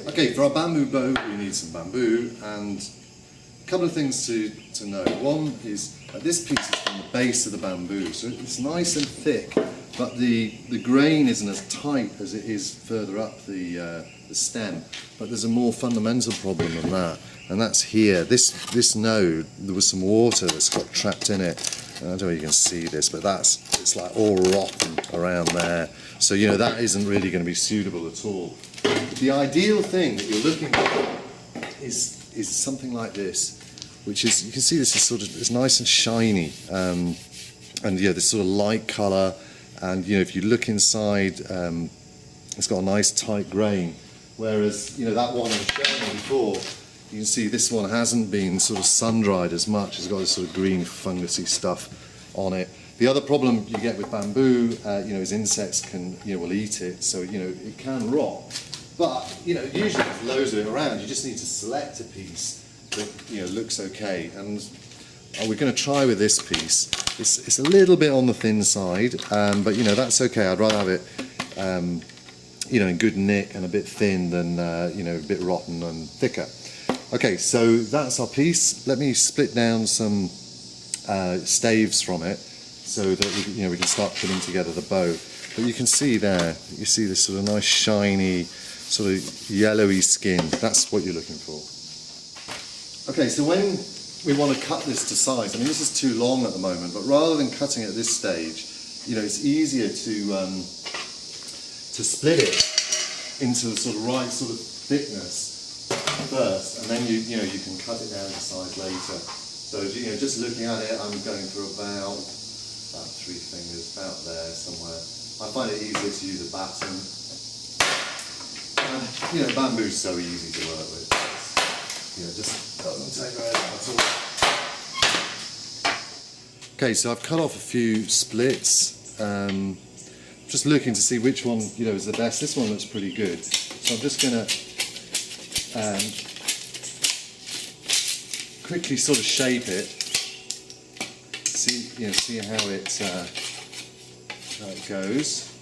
Okay, for our bamboo bow we need some bamboo, and a couple of things to know. One is that this piece is from the base of the bamboo, so it's nice and thick, but the grain isn't as tight as it is further up the stem. But there's a more fundamental problem than that, and that's here. This node, there was some water that's got trapped in it. I don't know if you can see this, but it's like all rotten around there. So you know that isn't really going to be suitable at all. The ideal thing that you're looking for is something like this, which is, you can see this is sort of, it's nice and shiny, and yeah, this sort of light colour, and you know, if you look inside, it's got a nice tight grain, whereas you know that one I was showing you before, you can see this one hasn't been sort of sun dried as much. It's got this sort of green fungusy stuff on it. The other problem you get with bamboo, you know, is insects will eat it, so you know it can rot. But you know, usually there's loads of it around. You just need to select a piece that you know looks okay. And we're going to try with this piece. It's a little bit on the thin side, but you know that's okay. I'd rather have it, you know, in good nick and a bit thin than you know, a bit rotten and thicker. Okay, so that's our piece. Let me split down some staves from it, so that we can start putting together the bow. But you can see there, you see this sort of nice shiny, sort of yellowy skin. That's what you're looking for. Okay, so when we want to cut this to size, I mean this is too long at the moment, but rather than cutting at this stage, you know, it's easier to split it into the sort of right sort of thickness first, and then you know you can cut it down to size later. So you know, just looking at it, I'm going for about 3 fingers, about there somewhere. I find it easier to use a baton. You know, bamboo's so easy to work with. You know, just doesn't take very long at all. Okay, so I've cut off a few splits. Just looking to see which one you know is the best. This one looks pretty good, so I'm just going to quickly sort of shape it. See how it goes.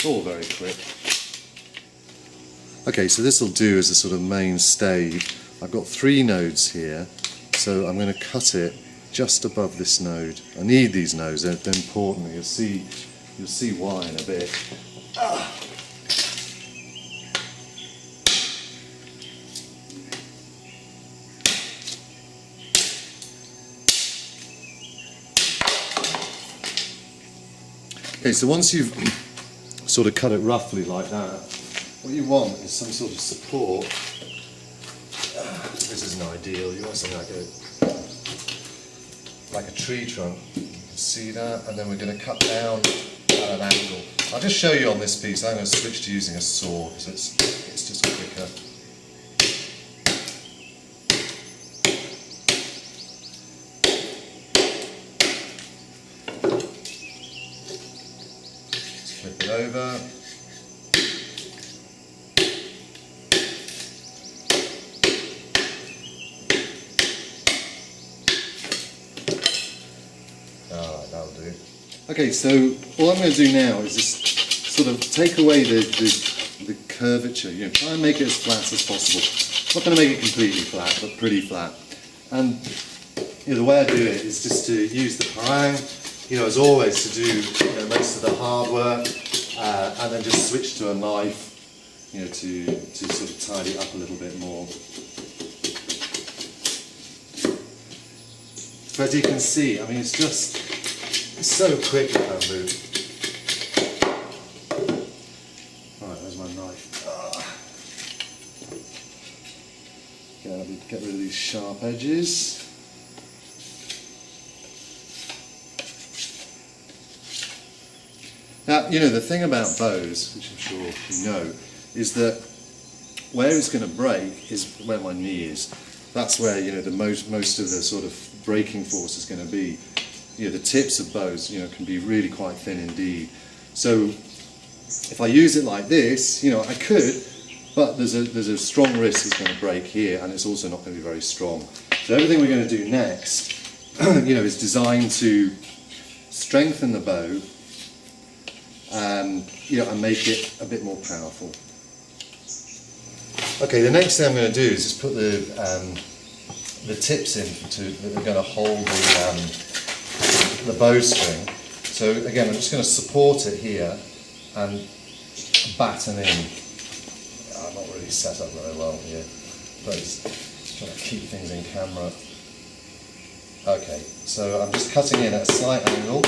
All very quick. Okay, so this will do as a sort of main stave. I've got 3 nodes here, so I'm going to cut it just above this node. I need these nodes, they're important. You'll see why in a bit. Okay, so once you've sort of cut it roughly like that, what you want is some sort of support. This isn't ideal. You want something like a tree trunk. You can see that, and then we're going to cut down at an angle. I'll just show you on this piece. I'm going to switch to using a saw because it's just quicker. Flip it over. Alright, that'll do. Okay, so all I'm going to do now is just sort of take away the curvature. You know, try and make it as flat as possible. I'm not going to make it completely flat, but pretty flat. And you know, the way I do it is just to use the parang, you know, as always, to do most of the hard work, and then just switch to a knife, you know, to sort of tidy it up a little bit more. But as you can see, I mean, it's so quick with bamboo. Right, there's my knife. Get rid of these sharp edges. Now, you know, the thing about bows, which I'm sure you know, is that where it's going to break is where my knee is. That's where, you know, the most of the sort of breaking force is going to be. You know, the tips of bows, you know, can be really quite thin indeed. So if I use it like this, you know, I could but there's a strong risk it's going to break here, and it's also not going to be very strong. So everything we're going to do next, is designed to strengthen the bow, and make it a bit more powerful. Okay, the next thing I'm going to do is just put the tips in that are going to hold the bowstring. So again, I'm just going to support it here and batten in. I'm not really set up very well here, but it's trying to keep things in camera. Okay, so I'm just cutting in at a slight angle,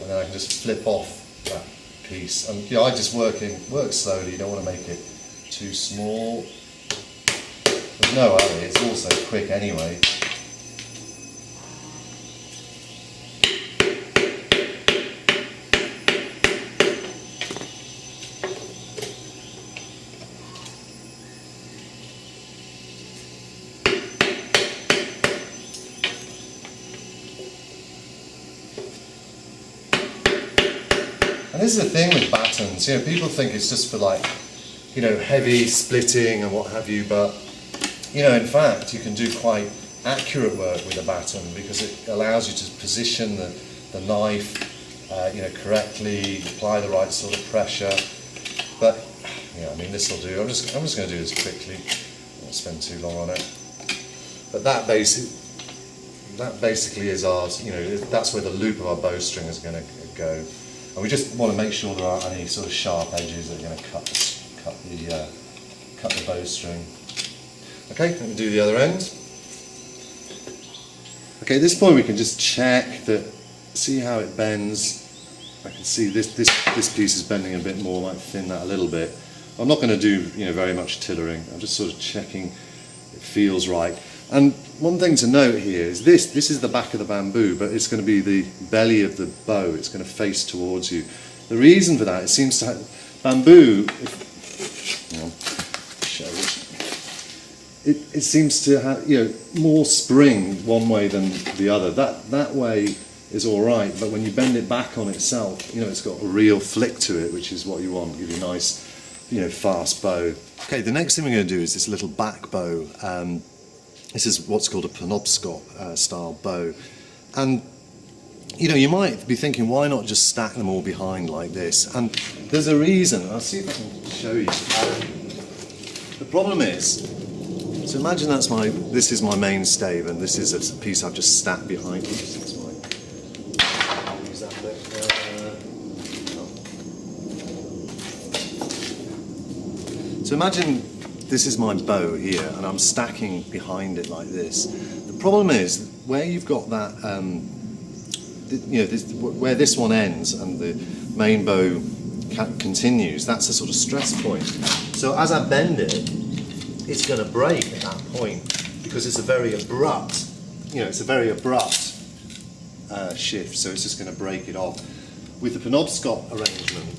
and then I can just flip off that piece. And I just work slowly. You don't want to make it too small. There's no hurry. It's also quick anyway. And this is the thing with battens, people think it's just for heavy splitting and what have you, but in fact you can do quite accurate work with a batten because it allows you to position the knife correctly, apply the right sort of pressure. But this will do. I'm just going to do this quickly. I won't spend too long on it. But that basically is ours. That's where the loop of our bowstring is going to go. And we just want to make sure there aren't any sort of sharp edges that are going to cut the bowstring. Okay, let me do the other end. Okay, at this point we can just check that, see how it bends. I can see this piece is bending a bit more, might thin that a little bit. I'm not going to do very much tillering. I'm just sort of checking it feels right. And one thing to note here is this is the back of the bamboo, but it's going to be the belly of the bow. It's going to face towards you. The reason for that, it seems to have bamboo. It seems to have more spring one way than the other. That way is all right, but when you bend it back on itself, it's got a real flick to it, which is what you want. Give you a nice, fast bow. Okay, the next thing we're going to do is this little back bow. This is what's called a Penobscot style bow, and you might be thinking, why not just stack them all behind like this? And there's a reason. I'll see if I can show you. The problem is, so imagine this is my main stave, and this is a piece I've just stacked behind. Use that bit. So imagine this is my bow here, and I'm stacking behind it like this. The problem is, where you've got that, where this one ends and the main bow continues, that's a sort of stress point. So as I bend it, it's going to break at that point because it's a very abrupt, shift. So it's just going to break it off. With the Penobscot arrangement,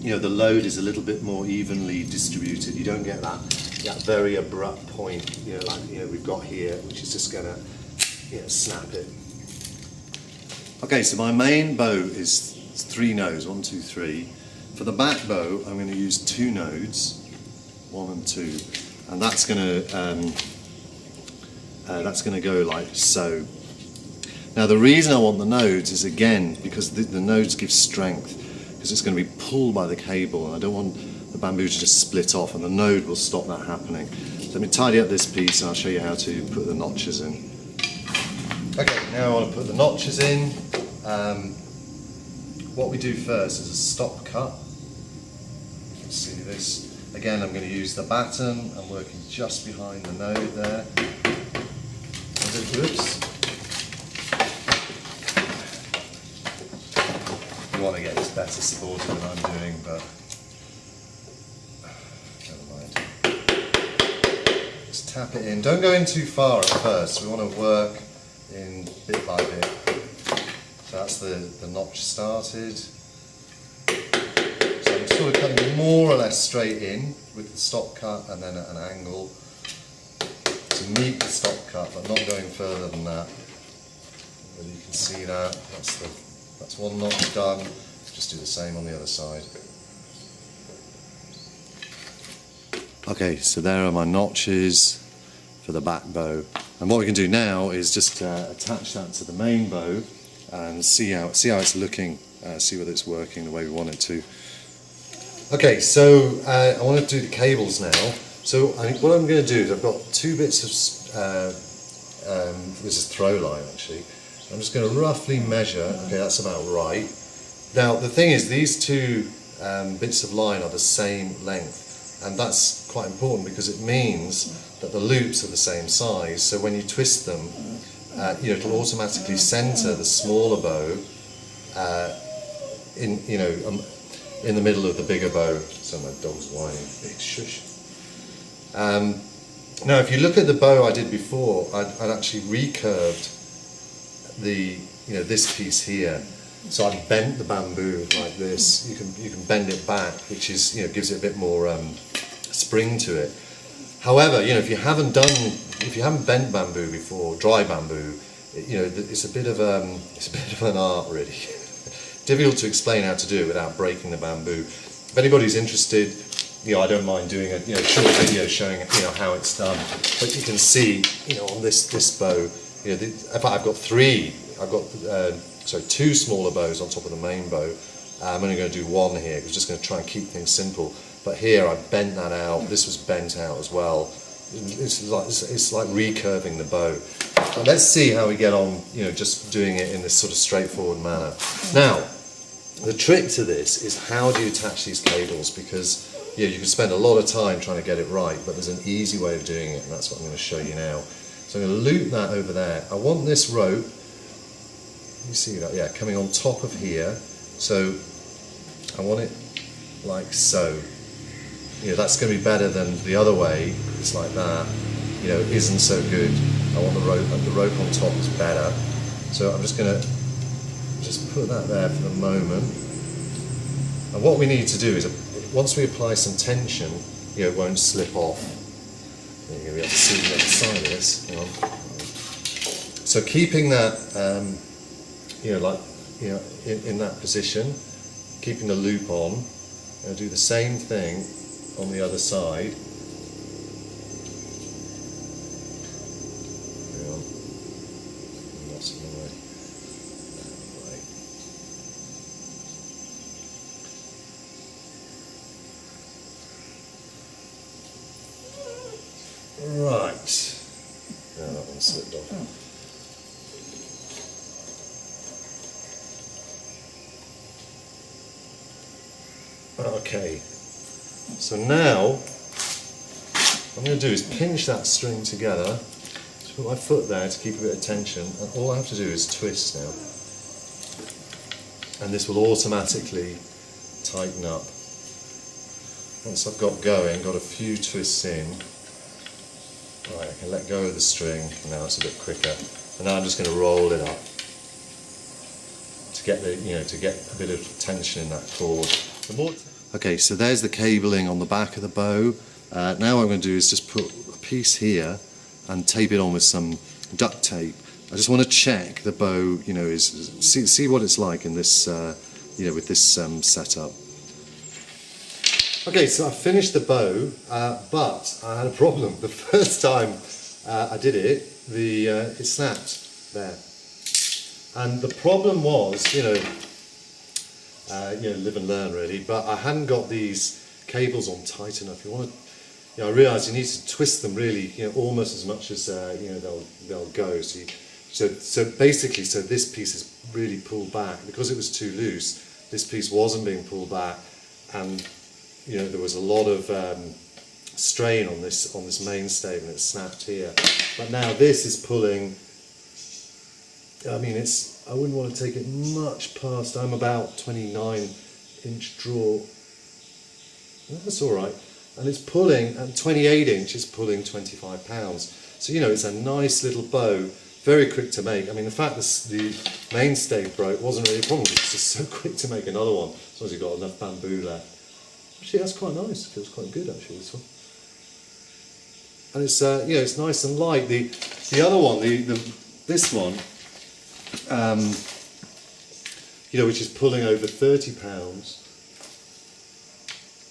the load is a little bit more evenly distributed. You don't get that very abrupt point, we've got here, which is just going to, snap it. Okay, so my main bow is 3 nodes, 1, 2, 3. For the back bow, I'm going to use 2 nodes, 1 and 2, and that's going to go like so. Now the reason I want the nodes is, again, because the nodes give strength, because it's going to be pulled by the cable, and I don't want the bamboo to just split off, and the node will stop that happening. So let me tidy up this piece and I'll show you how to put the notches in. Okay, now I want to put the notches in. What we do first is a stop cut. You can see this. Again, I'm going to use the batten. I'm working just behind the node there. Whoops. You want to get this better supported than I'm doing, but never mind. Just tap it in. Don't go in too far at first. We want to work in bit by bit. So that's the notch started. So I'm sort of cutting more or less straight in with the stop cut and then at an angle to meet the stop cut, but not going further than that. Whether you can see that, that's one notch done. Just do the same on the other side. Okay, so there are my notches for the back bow, and what we can do now is just attach that to the main bow and see how it's looking, see whether it's working the way we want it to. Okay, so I want to do the cables now. So what I'm going to do is I've got two bits of this is throw line actually. I'm just going to roughly measure. Okay, that's about right. Now the thing is, these two bits of line are the same length, and that's quite important because it means that the loops are the same size. So when you twist them, it'll automatically centre the smaller bow in the middle of the bigger bow. So my dog's whining. Big shush. Now, if you look at the bow I did before, I'd actually recurved this piece here. So I bent the bamboo like this. You can bend it back, which is gives it a bit more spring to it. However, if you haven't bent bamboo before, dry bamboo, it's a bit of an art really. Difficult to explain how to do it without breaking the bamboo. If anybody's interested, I don't mind doing a short video showing how it's done. But you can see on this bow, in fact I've got two smaller bows on top of the main bow. I'm only going to do one here. I'm just going to try and keep things simple. But here I bent that out. This was bent out as well. It's like recurving the bow. But let's see how we get on. Just doing it in this sort of straightforward manner. Now, the trick to this is how do you attach these cables, because you can spend a lot of time trying to get it right, but there's an easy way of doing it, and that's what I'm going to show you now. So I'm going to loop that over there. I want this rope, you see that, yeah, coming on top of here. So I want it like so. That's going to be better than the other way. It's like that. It isn't so good. I want the rope on top is better. So I'm just going to put that there for the moment. And what we need to do is, once we apply some tension, it won't slip off. You're going to be able to see the other side of this. Hang on. So keeping that, in that position, keeping the loop on, and do the same thing on the other side. Hang on. Lost it away. Right. Now that one slipped off. Okay. So now, what I'm going to do is pinch that string together. Just put my foot there to keep a bit of tension, and all I have to do is twist now. And this will automatically tighten up. Once I've got a few twists in, right, I can let go of the string, and now it's a bit quicker. And now I'm just going to roll it up to get to get a bit of tension in that cord. Okay, so there's the cabling on the back of the bow. Now what I'm going to do is just put a piece here and tape it on with some duct tape. I just want to check the bow, see what it's like in this, with this setup. Okay, so I finished the bow, but I had a problem. The first time I did it, it snapped there, and the problem was, live and learn really. But I hadn't got these cables on tight enough. I realised you need to twist them really, almost as much as they'll go. So basically, this piece is really pulled back because it was too loose. This piece wasn't being pulled back, and there was a lot of strain on this mainstay, and it snapped here. But now this is pulling. I wouldn't want to take it much past. I'm about 29-inch draw. That's all right. And it's pulling, and 28 inch is pulling 25 pounds. So it's a nice little bow, very quick to make. The fact that the mainstay broke wasn't really a problem. It's just so quick to make another one, as long as you've got enough bamboo left. Actually, that's quite nice. It feels quite good actually, this one. And it's it's nice and light. The other one, this one, which is pulling over 30 pounds.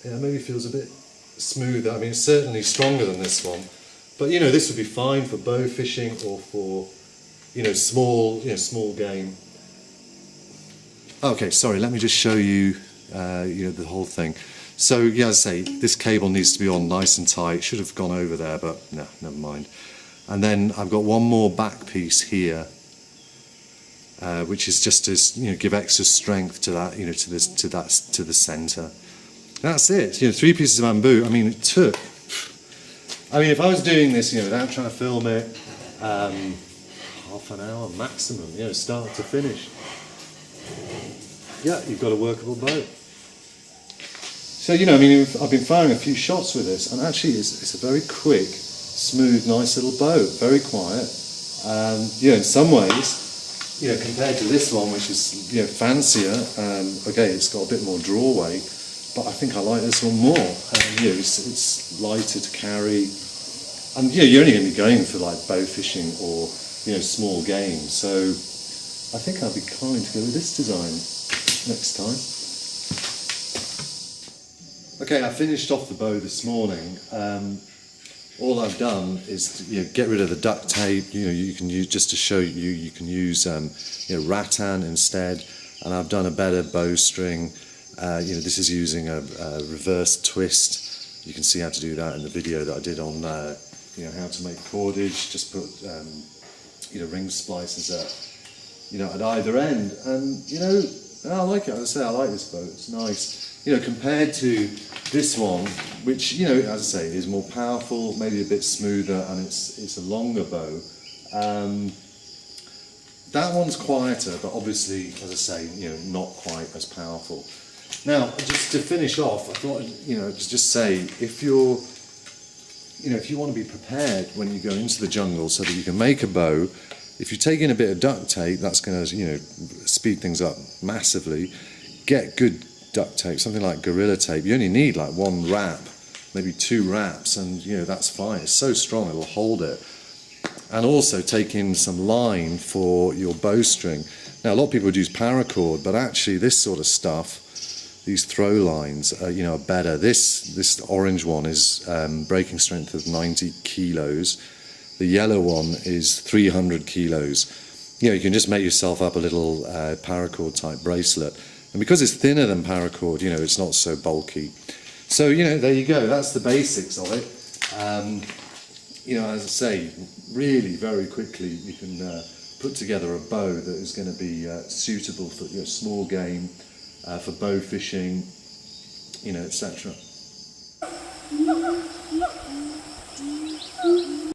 Yeah, maybe feels a bit smoother. I mean, it's certainly stronger than this one. But you know, this would be fine for bow fishing or for small game. Okay, sorry. Let me just show you the whole thing. So yeah, as I say, this cable needs to be on nice and tight. Should have gone over there, but no, never mind. And then I've got one more back piece here, which is just to give extra strength to that, to the centre. That's it. 3 pieces of bamboo. I mean, it took. I mean, if I was doing this, without trying to film it, half an hour maximum. Start to finish. Yeah, you've got a workable bow. So I mean, I've been firing a few shots with this, and actually, it's a very quick, smooth, nice little bow. Very quiet. In some ways, compared to this one, which is fancier. Okay, it's got a bit more draw weight, but I think I like this one more. It's lighter to carry, and you're only going to be going for like bow fishing or small game. So I think I'll be inclined to go with this design next time. Okay, I finished off the bow this morning. All I've done is get rid of the duct tape. You can use, just to show you, you can use rattan instead, and I've done a better bowstring. This is using a reverse twist. You can see how to do that in the video that I did on how to make cordage. Just put ring splices at either end, and I like it. As I say, I like this bow. It's nice. Compared to this one, which as I say, is more powerful, maybe a bit smoother, and it's a longer bow. That one's quieter, but obviously, as I say, not quite as powerful. Now, just to finish off, I thought just say, if you want to be prepared when you go into the jungle, so that you can make a bow. If you take in a bit of duct tape, that's going to speed things up massively. Get good duct tape, something like Gorilla Tape. You only need like 1 wrap, maybe 2 wraps, and that's fine. It's so strong, it'll hold it. And also take in some line for your bowstring. Now, a lot of people would use paracord, but actually this sort of stuff, these throw lines, are better. This orange one is breaking strength of 90 kilos. The yellow one is 300 kilos. You can just make yourself up a little paracord type bracelet. And because it's thinner than paracord, it's not so bulky. So, there you go. That's the basics of it. As I say, really very quickly you can put together a bow that is going to be suitable for small game, for bow fishing, etc.